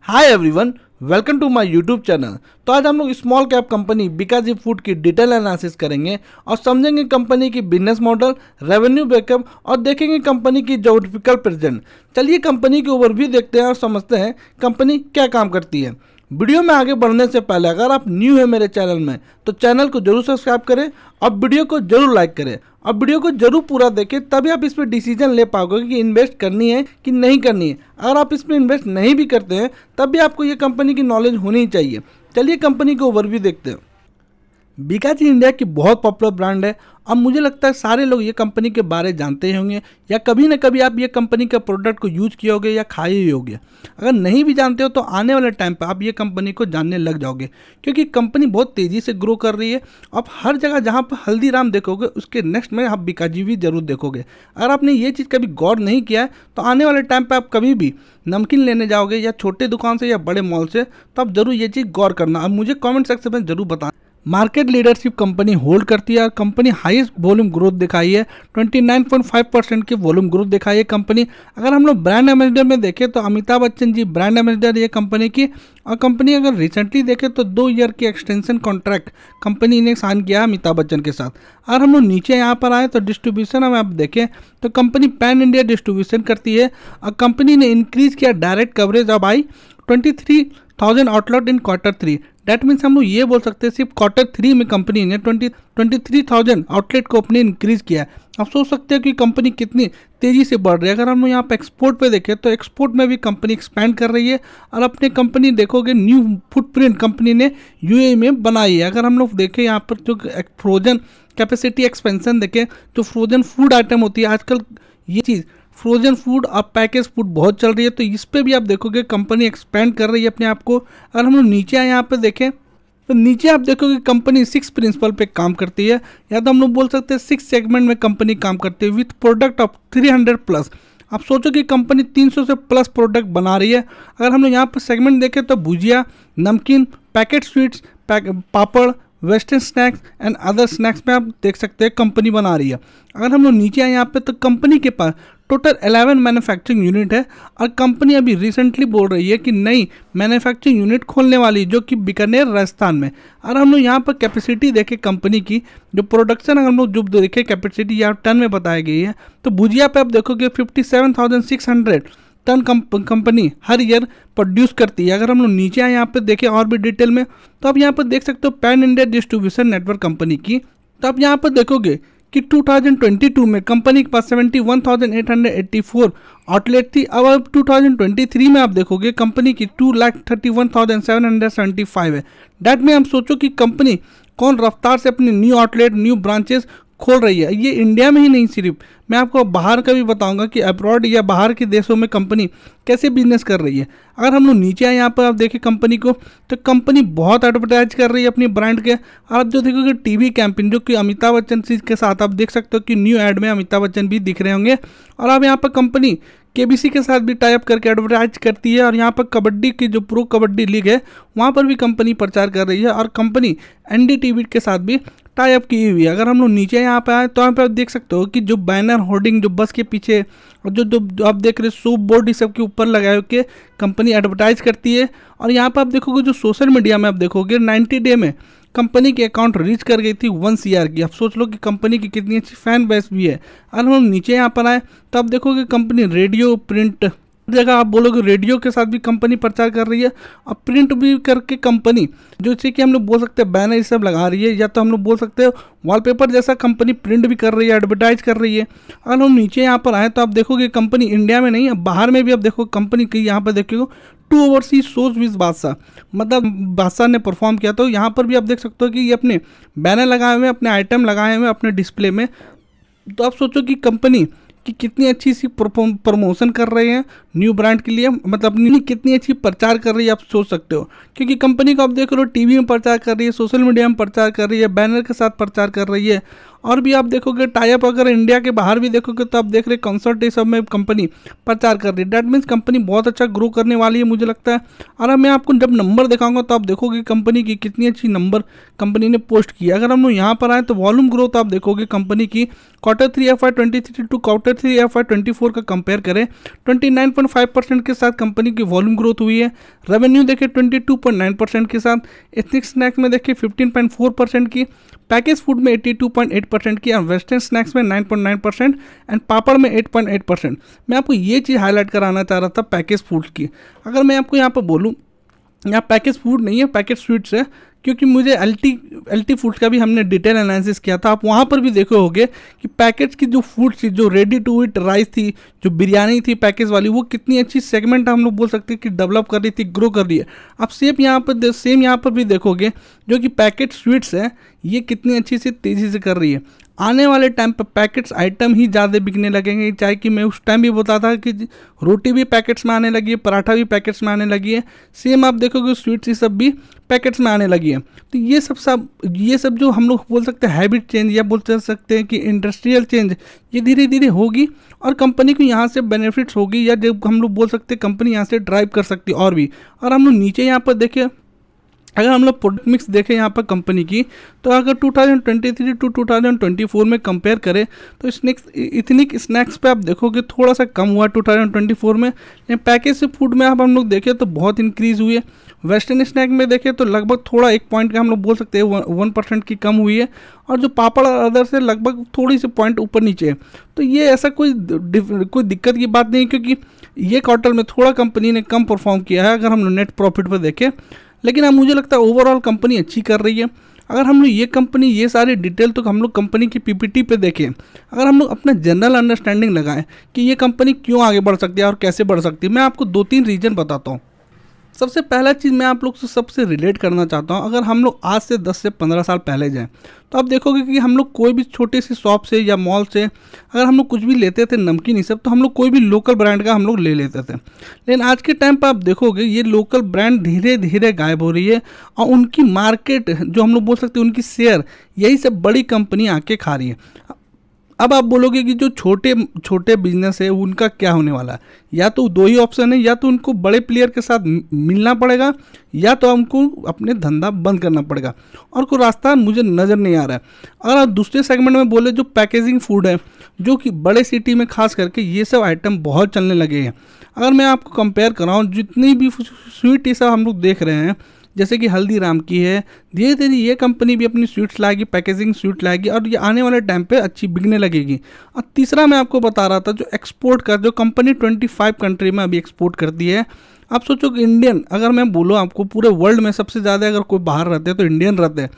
Hi everyone, welcome to my YouTube channel. तो आज हम लोग small cap company Bikaji food की डिटेल एनालिसिस करेंगे और समझेंगे कंपनी की बिजनेस मॉडल, रेवेन्यू बैकअप और देखेंगे कंपनी की ज्योग्राफिकल प्रेजेंट। चलिए कंपनी की ओवरव्यू देखते हैं और समझते हैं कंपनी क्या काम करती है। वीडियो में आगे बढ़ने से पहले अगर आप न्यू है मेरे चैनल में तो चैनल को जरूर सब्सक्राइब करें और वीडियो को जरूर लाइक करें और वीडियो को जरूर पूरा देखें, तभी आप इस पर डिसीजन ले पाओगे कि इन्वेस्ट करनी है कि नहीं करनी है। अगर आप इसमें इन्वेस्ट नहीं भी करते हैं तब भी आपको ये कंपनी की नॉलेज होनी ही चाहिए। चलिए कंपनी को ओवरव्यू देखते हैं। बीकाजी इंडिया की बहुत पॉपुलर ब्रांड है। अब मुझे लगता है सारे लोग ये कंपनी के बारे में जानते ही होंगे या कभी ना कभी आप ये कंपनी के प्रोडक्ट को यूज किए होगे या खाए ही होगे। अगर नहीं भी जानते हो तो आने वाले टाइम पे आप ये कंपनी को जानने लग जाओगे, क्योंकि कंपनी बहुत तेज़ी से ग्रो कर रही है। आप हर जगह जहाँ पर हल्दीराम देखोगे उसके नेक्स्ट में आप बीकाजी भी जरूर देखोगे। अगर आपने ये चीज़ कभी गौर नहीं किया है तो आने वाले टाइम पर आप कभी भी नमकीन लेने जाओगे या छोटे दुकान से या बड़े मॉल से, तो आप जरूर ये चीज़ गौर करना। अब मुझे कॉमेंट सेक्शन में जरूर बताना। मार्केट लीडरशिप कंपनी होल्ड करती है और कंपनी हाईएस्ट वॉल्यूम ग्रोथ दिखाई है, 29.5% की वॉल्यूम ग्रोथ दिखाई है कंपनी। अगर हम लोग ब्रांड एम्बेसडर में देखें तो अमिताभ बच्चन जी ब्रांड एम्बेसडर ये कंपनी की। और कंपनी अगर रिसेंटली देखें तो 2 ईयर की एक्सटेंशन कॉन्ट्रैक्ट कंपनी ने साइन किया अमिताभ बच्चन के साथ। अगर हम लोग नीचे यहाँ पर आए तो डिस्ट्रीब्यूशन में आप देखें तो कंपनी पैन इंडिया डिस्ट्रीब्यूशन करती है और कंपनी ने इंक्रीज किया डायरेक्ट कवरेज अब आई 23,000 outlet in Q3। That means हम लोग ये बोल सकते हैं सिर्फ Q3 में कंपनी ने 23,000 आउटलेट को अपने इंक्रीज किया है। आप सोच सकते हो कि कंपनी कितनी तेज़ी से बढ़ रही है। अगर हम लोग यहाँ पर एक्सपोर्ट पे देखें तो एक्सपोर्ट में भी कंपनी एक्सपैंड कर रही है और अपने कंपनी देखोगे न्यू फुटप्रिंट कंपनी ने यूएई में बनाई है। अगर हम लोग देखें यहाँ पर जो फ्रोजन कैपेसिटी एक्सपेंशन देखें, जो फ्रोजन फूड आइटम होती है आजकल ये चीज़ फ्रोजन फूड और पैकेज फूड बहुत चल रही है, तो इस पे भी आप देखोगे कंपनी एक्सपेंड कर रही है अपने आप को। अगर हम लोग नीचे आए यहाँ पे देखें तो नीचे आप देखोगे कंपनी 6 प्रिंसिपल पे काम करती है, या तो हम लोग बोल सकते हैं 6 सेगमेंट में कंपनी काम करती है विथ प्रोडक्ट ऑफ 300 प्लस। आप सोचो कि कंपनी 300 से प्लस प्रोडक्ट बना रही है। अगर हम लोग यहाँ पर सेगमेंट देखें तो भुजिया, नमकीन, packet sweets, papad, western snacks and other snacks में आप देख सकते हैं कंपनी बना रही है। अगर हम लोग नीचे आए यहाँ पे तो कंपनी के पास टोटल 11 मैन्युफैक्चरिंग यूनिट है और कंपनी अभी रिसेंटली बोल रही है कि नई मैन्युफैक्चरिंग यूनिट खोलने वाली है जो कि बीकानेर राजस्थान में। और हम लोग यहाँ पर कैपेसिटी देखें कंपनी की, जो प्रोडक्शन अगर हम लोग जो देखें कैपेसिटी यहाँ टन में बताई गई है, तो भुजिया पे आप देखोगे 57,600 टन कंपनी हर ईयर प्रोड्यूस करती है। अगर हम लोग नीचे आए यहाँ पे देखें और भी डिटेल में तो आप यहाँ पर देख सकते हो pan India distribution network company की। तो आप यहाँ पर देखोगे कि 2022 में कंपनी के पास 71,884 आउटलेट थी। अब 2023 में आप देखोगे कंपनी की 2,31,775 है। डैट में हम सोचो कि कंपनी कौन रफ्तार से अपने न्यू आउटलेट, न्यू ब्रांचेस खोल रही है। ये इंडिया में ही नहीं, सिर्फ मैं आपको बाहर का भी बताऊंगा कि अब्रॉड या बाहर के देशों में कंपनी कैसे बिजनेस कर रही है। अगर हम लोग नीचे आए यहाँ पर आप देखें कंपनी को तो कंपनी बहुत एडवर्टाइज कर रही है अपनी ब्रांड के। आप जो देखोगे टीवी कैंपेन जो कि अमिताभ बच्चन के साथ आप देख सकते हो कि न्यू एड में अमिताभ बच्चन भी दिख रहे होंगे। और आप यहाँ पर कंपनी केबीसी के साथ भी टाई अप करके एडवर्टाइज करती है। और यहाँ पर कबड्डी की जो प्रो कबड्डी लीग है वहाँ पर भी कंपनी प्रचार कर रही है और कंपनी एनडीटीवी के साथ भी टाई अप की हुई है। अगर हम लोग नीचे यहाँ पे आए तो यहाँ पे आप देख सकते हो कि जो बैनर होर्डिंग जो बस के पीछे और जो आप देख रहे हो सोप बोर्ड इस सब के ऊपर लगाए के कंपनी एडवर्टाइज करती है। और यहाँ पे आप देखोगे जो सोशल मीडिया में आप देखोगे 90 डे में कंपनी की अकाउंट रीच कर गई थी 1 CR की। आप सोच लो कि कंपनी की कितनी अच्छी फैन बेस भी है। अगर हम नीचे यहाँ पर आए तो आप देखोगे कंपनी रेडियो, प्रिंट जगह आप बोलोगे रेडियो के साथ भी कंपनी प्रचार कर रही है और प्रिंट भी करके कंपनी जो जैसे कि हम लोग बोल सकते हैं बैनर ये सब लगा रही है, या तो हम लोग बोल सकते हैं वॉलपेपर जैसा कंपनी प्रिंट भी कर रही है, एडवर्टाइज कर रही है। अगर हम नीचे यहाँ पर आए तो आप देखोगे कंपनी इंडिया में नहीं बाहर में भी आप देखो कंपनी की यहाँ पर देखोगे 2 ओवरसीज शोज विद बादशाह, मतलब बादशाह ने परफॉर्म किया। तो यहाँ पर भी आप देख सकते हो कि ये अपने बैनर लगाए हुए, अपने आइटम लगाए हुए अपने डिस्प्ले में। तो आप सोचो कि कंपनी कि कितनी अच्छी सी प्रमोशन कर रहे हैं न्यू ब्रांड के लिए, मतलब अपनी कितनी अच्छी प्रचार कर रही है आप सोच सकते हो। क्योंकि कंपनी को आप देख रहे हो टीवी में प्रचार कर रही है, सोशल मीडिया में प्रचार कर रही है, बैनर के साथ प्रचार कर रही है और भी आप देखोगे टाई अप, अगर इंडिया के बाहर भी देखोगे तो आप देख रहे कंसर्ट ये सब में कंपनी प्रचार कर रही है। डैट मीन्स कंपनी बहुत अच्छा ग्रो करने वाली है मुझे लगता है। और अब मैं आपको जब नंबर दिखाऊंगा तो आप देखोगे कंपनी की कितनी अच्छी नंबर कंपनी ने पोस्ट किया। अगर हम लोग यहाँ पर आए तो वॉल्यूम ग्रोथ आप देखोगे कंपनी की Q3 FY23 to Q3 FY24 का कंपेयर करें 29.5% के साथ कंपनी की वॉल्यूम ग्रोथ हुई है। रेवेन्यू देखें 22.9% के साथ, एथनिक स्नैक्स में देखिए 15.4% की, पैकेज फूड में 82.8% की, और वेस्टर्न स्नैक्स में 9.9% एंड पापड़ में 8.8%। मैं आपको ये चीज़ हाईलाइट कराना चाह रहा था पैकेज फूड की। अगर मैं आपको यहाँ पर बोलूँ, यहाँ पैकेज फूड नहीं है, पैकेज स्वीट्स है, क्योंकि मुझे एलटी फूड्स का भी हमने डिटेल एनालिसिस किया था। आप वहाँ पर भी देखे होंगे कि पैकेज की जो फूड्स थी, जो रेडी टू ईट राइस थी, जो बिरयानी थी पैकेज वाली, वो कितनी अच्छी सेगमेंट हम लोग बोल सकते हैं कि डेवलप कर रही थी, ग्रो कर रही है। आप सेम यहाँ पर भी देखोगे जो कि पैकेज स्वीट्स है, ये कितनी अच्छी से तेज़ी से कर रही है। आने वाले टाइम पर पैकेट्स आइटम ही ज़्यादा बिकने लगेंगे, चाहे कि मैं उस टाइम भी बता था कि रोटी भी पैकेट्स में आने लगी है, पराठा भी पैकेट्स में आने लगी है, सेम आप देखोगे स्वीट्स ये सब भी पैकेट्स में आने लगी है। तो ये सब जो हम लोग बोल सकते हैं हैबिट चेंज, या बोल सकते हैं कि इंडस्ट्रियल चेंज, ये धीरे धीरे होगी और कंपनी को यहाँ से बेनिफिट्स होगी, या जब हम लोग बोल सकते हैं कंपनी यहाँ से ड्राइव कर सकती है और भी। और हम लोग नीचे यहाँ पर देखें, अगर हम लोग प्रोडक्ट मिक्स देखें यहाँ पर कंपनी की, तो अगर 2023 टू 2024 में कंपेयर करें तो इथनिक स्नैक्स पे आप देखोगे थोड़ा सा कम हुआ 2024 में, लेकिन पैकेज से फूड में आप हम लोग देखें तो बहुत इंक्रीज़ हुई है। वेस्टर्न स्नैक में देखें तो लगभग थोड़ा 1 पॉइंट का हम लोग बोल सकते हैं 1% की कम हुई है, और जो पापड़ और अदर से लगभग थोड़ी सी पॉइंट ऊपर नीचे है। तो ये ऐसा कोई दिक्कत की बात नहीं है, क्योंकि ये क्वार्टर में थोड़ा कंपनी ने कम परफॉर्म किया है अगर हम लोग नेट प्रॉफिट पर देखें, लेकिन अब मुझे लगता है ओवरऑल कंपनी अच्छी कर रही है। अगर हम लोग ये कंपनी ये सारी डिटेल तो हम लोग कंपनी की पीपीटी पे देखें, अगर हम लोग अपना जनरल अंडरस्टैंडिंग लगाएं कि ये कंपनी क्यों आगे बढ़ सकती है और कैसे बढ़ सकती है, मैं आपको 2-3 रीजन बताता हूँ। सबसे पहला चीज़ मैं आप लोग से सबसे रिलेट करना चाहता हूँ। अगर हम लोग आज से 10 से 15 साल पहले जाएं तो आप देखोगे कि हम लोग कोई भी छोटे से शॉप से या मॉल से अगर हम लोग कुछ भी लेते थे नमकीन, ये सब, तो हम लोग कोई भी लोकल ब्रांड का हम लोग ले लेते थे। लेकिन आज के टाइम पर आप देखोगे ये लोकल ब्रांड धीरे धीरे गायब हो रही है, और उनकी मार्केट जो हम लोग बोल सकते हैं उनकी शेयर यही सब बड़ी कंपनी आके खा रही है। अब आप बोलोगे कि जो छोटे छोटे बिजनेस है उनका क्या होने वाला है, या तो 2 ही ऑप्शन है, या तो उनको बड़े प्लेयर के साथ मिलना पड़ेगा, या तो हमको अपने धंधा बंद करना पड़ेगा, और कोई रास्ता मुझे नज़र नहीं आ रहा है। अगर आप दूसरे सेगमेंट में बोले जो पैकेजिंग फूड है, जो कि बड़े सिटी में खास करके ये सब आइटम बहुत चलने लगे हैं। अगर मैं आपको कंपेयर कराऊँ, जितनी भी स्वीट ये सब हम लोग देख रहे हैं, जैसे कि हल्दीराम की है, धीरे धीरे ये कंपनी भी अपनी स्वीट्स लाएगी, पैकेजिंग स्वीट लाएगी, और ये आने वाले टाइम पे अच्छी बिकने लगेगी। और तीसरा मैं आपको बता रहा था जो एक्सपोर्ट का, जो कंपनी 25 कंट्री में अभी एक्सपोर्ट करती है। आप सोचो कि इंडियन, अगर मैं बोलूँ आपको पूरे वर्ल्ड में सबसे ज़्यादा अगर कोई बाहर रहते हैं तो इंडियन रहते हैं।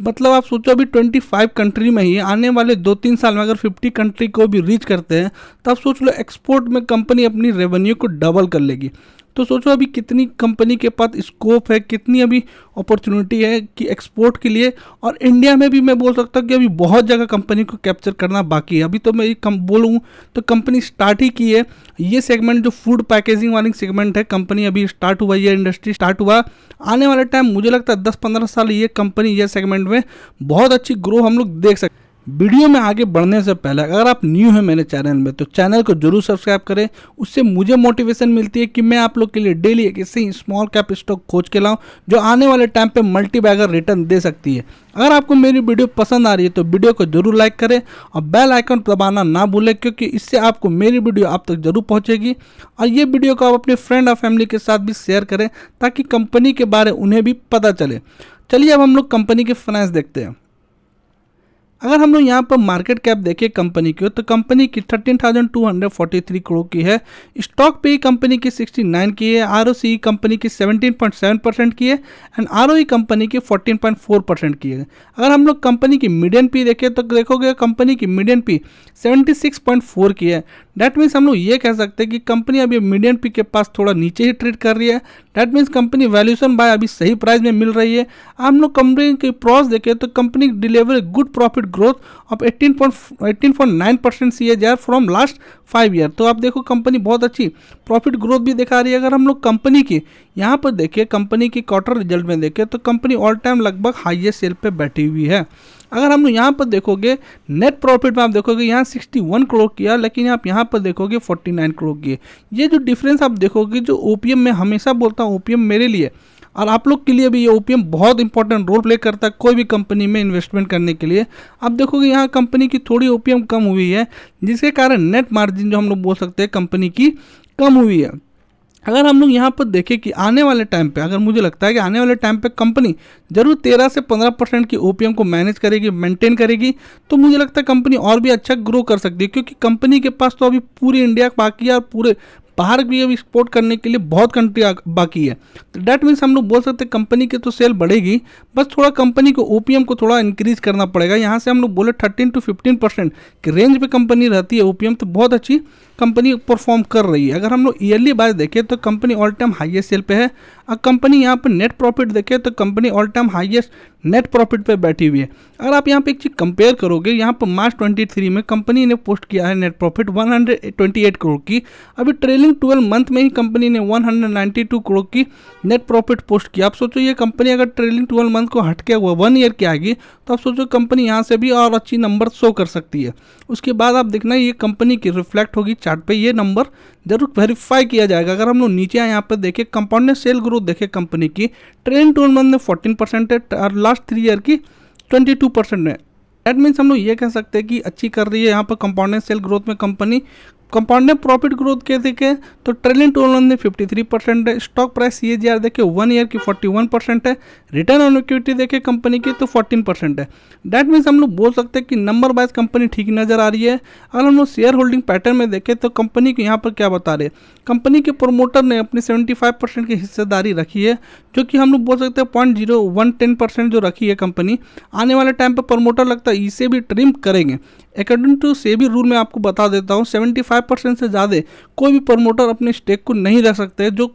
मतलब आप सोचो अभी 25 कंट्री में ही आने वाले 2-3 साल में अगर 50 कंट्री को भी रीच करते हैं तो आप सोच लो एक्सपोर्ट में कंपनी अपनी रेवेन्यू को डबल कर लेगी। तो सोचो अभी कितनी कंपनी के पास स्कोप है, कितनी अभी अपॉर्चुनिटी है कि एक्सपोर्ट के लिए। और इंडिया में भी मैं बोल सकता हूँ कि अभी बहुत जगह कंपनी को कैप्चर करना बाकी है। अभी तो मैं बोलूँ तो कंपनी स्टार्ट ही की है। ये सेगमेंट जो फूड पैकेजिंग वाली सेगमेंट है, कंपनी अभी स्टार्ट हुआ, ये इंडस्ट्री स्टार्ट हुआ। आने वाले टाइम मुझे लगता है 10-15 साल ये कंपनी ये सेगमेंट में बहुत अच्छी ग्रो हम लोग देख सकते हैं। वीडियो में आगे बढ़ने से पहले अगर आप न्यू हैं मेरे चैनल में तो चैनल को जरूर सब्सक्राइब करें। उससे मुझे मोटिवेशन मिलती है कि मैं आप लोग के लिए डेली एक ऐसे ही स्मॉल कैप स्टॉक खोज के लाऊं जो आने वाले टाइम पे मल्टी बैगर रिटर्न दे सकती है। अगर आपको मेरी वीडियो पसंद आ रही है तो वीडियो को जरूर लाइक करें और बेल आइकन दबाना ना भूलें, क्योंकि इससे आपको मेरी वीडियो आप तक जरूर पहुँचेगी। और ये वीडियो को आप अपने फ्रेंड और फैमिली के साथ भी शेयर करें ताकि कंपनी के बारे उन्हें भी पता चले। चलिए अब हम लोग कंपनी के फाइनेंस देखते हैं। अगर हम लोग यहाँ पर मार्केट कैप देखें कंपनी की तो कंपनी की 13,243 करोड़ की है। स्टॉक पे कंपनी की 69 की है। आरओसी कंपनी की 17.7% की है एंड आरओई कंपनी की 14.4% की है। अगर हम लोग कंपनी की मीडियन पी देखें तो देखोगे कंपनी की मीडियन पी 76.4 की है। डैट मीन्स हम लोग ये कह सकते हैं कि कंपनी अभी मीडियन पी के पास थोड़ा नीचे ही ट्रेड कर रही है। That means company valuation by अभी सही प्राइस में मिल रही है। हम लोग कंपनी की प्रॉस देखें तो company deliver good profit growth of 18.9% CAGR from last 5 year. तो आप देखो कंपनी बहुत अच्छी प्रॉफिट ग्रोथ भी दिखा रही है। अगर हम लोग कंपनी की यहाँ पर देखिए कंपनी की क्वार्टर रिजल्ट में देखें तो कंपनी ऑल टाइम लगभग हाईएस्ट सेल पे बैठी हुई है। अगर हम लोग यहाँ पर देखोगे नेट प्रॉफिट में आप देखोगे यहाँ 61 करोड़ किया, लेकिन आप यहाँ पर देखोगे 49 करोड़ किए। ये जो डिफरेंस आप देखोगे, जो ओपीएम में हमेशा बोलता हूँ, ओपीएम मेरे लिए और आप लोग के लिए भी ये ओपीएम बहुत इंपॉर्टेंट रोल प्ले करता है कोई भी कंपनी में इन्वेस्टमेंट करने के लिए। आप देखोगे यहाँ कंपनी की थोड़ी ओपीएम कम हुई है, जिसके कारण नेट मार्जिन जो हम लोग बोल सकते हैं कंपनी की कम हुई है। अगर हम लोग यहाँ पर देखें कि आने वाले टाइम पे, अगर मुझे लगता है कि आने वाले टाइम पे कंपनी जरूर 13 से 15% की ओपीएम को मैनेज करेगी, मेंटेन करेगी, तो मुझे लगता है कंपनी और भी अच्छा ग्रो कर सकती है, क्योंकि कंपनी के पास तो अभी पूरी इंडिया बाकी है और पूरे बाहर भी अभी एक्सपोर्ट करने के लिए बहुत कंट्री बाकी है। तो डैट मीन्स हम लोग बोल सकते हैं कंपनी की तो सेल बढ़ेगी, बस थोड़ा कंपनी को ओपीएम को थोड़ा इंक्रीज करना पड़ेगा। यहाँ से हम लोग बोले 13 to 15% के रेंज पे कंपनी रहती है ओपीएम, तो बहुत अच्छी कंपनी परफॉर्म कर रही है। अगर हम लोग ईयरली बाय देखें तो company all time highest sale पे है, और कंपनी यहाँ पर नेट प्रॉफिट देखें तो company all time highest net profit पे बैठी हुई है। अगर आप यहाँ पे एक चीज़ कंपेयर करोगे, यहाँ पर मार्च 23 में कंपनी ने पोस्ट किया है नेट प्रॉफिट 128 करोड़ की, अभी ट्रेलिंग 12 मंथ में ही कंपनी ने 192 करोड़ की नेट प्रॉफिट पोस्ट किया। आप सोचो ये कंपनी अगर ट्रेलिंग 12 मंथ को हट के 1 ईयर की आएगी, तो आप सोचो कंपनी यहाँ से भी और अच्छी नंबर शो कर सकती है। उसके बाद आप देखना ये कंपनी की रिफ्लेक्ट होगी चार्ट पे, ये नंबर जरूर वेरीफाई किया जाएगा। अगर हम लोग नीचे यहाँ पर देखें कंपाउंडेड सेल ग्रोथ देखें कंपनी की, ट्रेलिंग 12 मंथ में 14% है और लास्ट 3 ईयर की 22% है। दैट मीन्स हम लोग ये कह सकते हैं कि अच्छी कर रही है यहाँ पर कंपाउंडेड सेल ग्रोथ में कंपनी। कंपाउंडेड प्रॉफिट ग्रोथ के देखें तो ट्रेलिंग 12 मंथ में 53% है। स्टॉक प्राइस CAGR देखें 1 ईयर की 41% है। रिटर्न ऑन इक्विटी देखें कंपनी की तो 14% है। दैट मीन्स हम लोग बोल सकते हैं कि नंबर वाइज कंपनी ठीक नज़र आ रही है। अगर हम लोग शेयर होल्डिंग पैटर्न में देखें तो कंपनी को यहाँ पर क्या बता रहे हैं, कंपनी के प्रोमोटर ने अपनी 75% की हिस्सेदारी रखी है, जो कि हम लोग बोल सकते हैं 0.0110% जो रखी है कंपनी। आने वाले टाइम पर प्रोमोटर लगता है इसे भी ट्रिम करेंगे। अकॉर्डिंग टू सेबी रूल में आपको बता देता हूँ 75% से ज़्यादा कोई भी प्रमोटर अपने स्टेक को नहीं रख सकते जो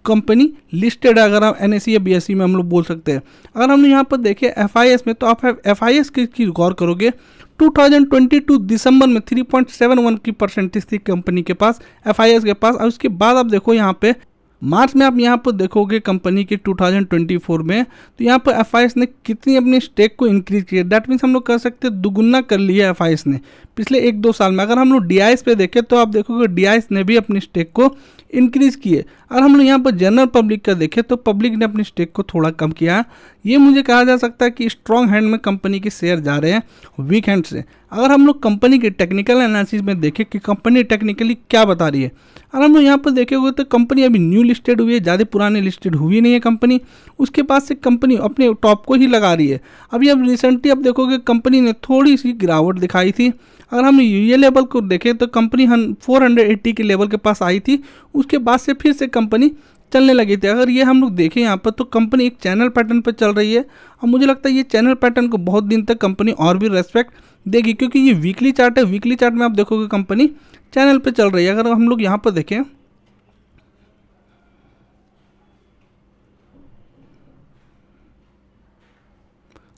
कंपनी लिस्टेड है। अगर हम NSE या BSE में हम लोग बोल सकते हैं। अगर हम यहाँ पर देखें FIS में, तो आप FIS की गौर करोगे 2022 दिसंबर में 3.71 की परसेंटेज थी कंपनी के पास, FIS के पास। और उसके बाद आप देखो यहाँ पे मार्च में आप यहाँ पर देखोगे कंपनी के 2024 में, तो यहाँ पर FIS ने कितनी अपने स्टेक को इंक्रीज किया। दैट मीन्स हम लोग कह सकते हैं दुगुना कर लिया FIS ने पिछले 1-2 साल में। अगर हम लोग DIS पे देखें तो आप देखोगे DIS ने भी अपनी स्टेक को इंक्रीज किए। अगर हम लोग यहाँ पर जनरल पब्लिक का देखें तो पब्लिक ने अपनी स्टेक को थोड़ा कम किया। ये मुझे कहा जा सकता है कि स्ट्रॉन्ग हैंड में कंपनी के शेयर जा रहे हैं वीक हैंड से। अगर हम लोग कंपनी के टेक्निकल एनालिसिस में देखें कि कंपनी टेक्निकली क्या बता रही है, अगर हम लोग यहाँ पर देखेंगे तो कंपनी अभी न्यू लिस्टेड हुई है, ज़्यादा पुरानी लिस्टेड हुई नहीं है कंपनी। उसके बाद से कंपनी अपने टॉप को ही लगा रही है। अभी अब रिसेंटली आप देखोगे कंपनी ने थोड़ी सी गिरावट दिखाई थी। अगर हम ये लेवल को देखें तो कंपनी 480 के लेवल के पास आई थी, उसके बाद से फिर से कंपनी चलने लगी थी। अगर ये हम लोग देखें यहाँ पर तो कंपनी एक चैनल पैटर्न पर चल रही है, और मुझे लगता है ये चैनल पैटर्न को बहुत दिन तक कंपनी और भी रेस्पेक्ट देगी, क्योंकि ये वीकली चार्ट है। वीकली चार्ट में आप देखोगे कंपनी चैनल पे चल रही है। अगर हम लोग यहाँ पर देखें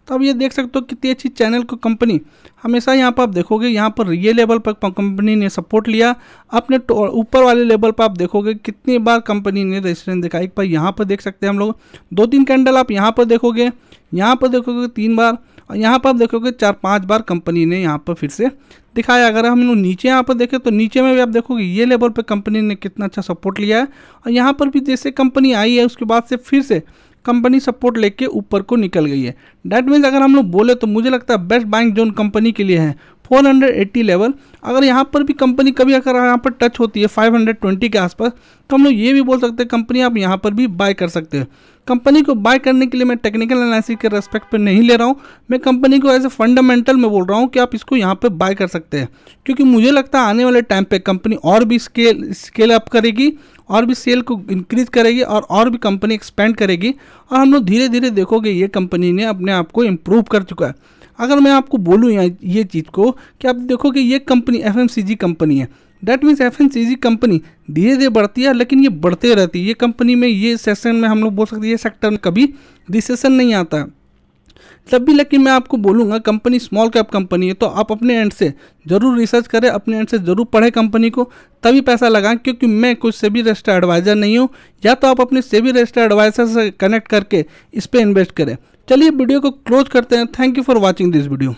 तो अब ये देख सकते हो कितनी अच्छी चैनल को कंपनी हमेशा यहाँ पर आप देखोगे, यहाँ पर ये लेवल पर कंपनी ने सपोर्ट लिया। अपने ऊपर वाले लेवल पर आप देखोगे कितनी बार कंपनी ने रेजिस्टेंस दिखाई। एक बार यहाँ पर देख सकते हैं हम लोग 2-3 कैंडल आप यहाँ पर देखोगे, यहाँ पर देखोगे 3 बार, और यहाँ पर आप देखोगे 4-5 बार कंपनी ने यहाँ पर फिर से दिखाया। अगर हम लोग नीचे यहाँ पर देखें तो नीचे में भी आप देखोगे ये लेवल पे कंपनी ने कितना अच्छा सपोर्ट लिया है, और यहाँ पर भी जैसे कंपनी आई है उसके बाद से फिर से कंपनी सपोर्ट लेके ऊपर को निकल गई है। डैट मीन्स अगर हम लोग बोले तो मुझे लगता है बेस्ट बाइंग जोन कंपनी के लिए है 480 लेवल। अगर यहाँ पर भी कंपनी कभी अगर यहाँ पर टच होती है 520 के आसपास, तो हम लोग ये भी बोल सकते हैं कंपनी आप यहाँ पर भी बाय कर सकते हैं। कंपनी को बाय करने के लिए मैं टेक्निकल एनालिसिस के रेस्पेक्ट पे नहीं ले रहा हूँ, मैं कंपनी को एज ए फंडामेंटल में बोल रहा हूँ कि आप इसको यहाँ पे बाय कर सकते हैं, क्योंकि मुझे लगता है आने वाले टाइम पे कंपनी और भी स्केल अप करेगी, और भी सेल को इंक्रीज करेगी, और भी कंपनी एक्सपेंड करेगी, और हम लोग धीरे धीरे देखोगे ये कंपनी ने अपने आप को इम्प्रूव कर चुका है। अगर मैं आपको बोलूँ ये चीज़ को कि आप देखोगे ये कंपनी FMCG कंपनी है। डैट मीन्स FMCG कंपनी धीरे धीरे बढ़ती है, लेकिन ये बढ़ते रहती है। ये कंपनी में ये सेशन में हम लोग बोल सकते हैं ये सेक्टर में कभी रिसेशन नहीं आता है। तब भी लेकिन मैं आपको बोलूँगा कंपनी स्मॉल कैप कंपनी है, तो आप अपने एंड से ज़रूर रिसर्च करें, अपने एंड से ज़रूर पढ़ें कंपनी को, तभी पैसा लगाएं। क्योंकि मैं कुछ सेबी रजिस्टर्ड एडवाइज़र नहीं हूँ, या तो आप अपने सेबी रजिस्टर्ड एडवाइज़र से कनेक्ट करके इस पर इन्वेस्ट करें। चलिए वीडियो को क्लोज करते हैं। Thank you for watching this video.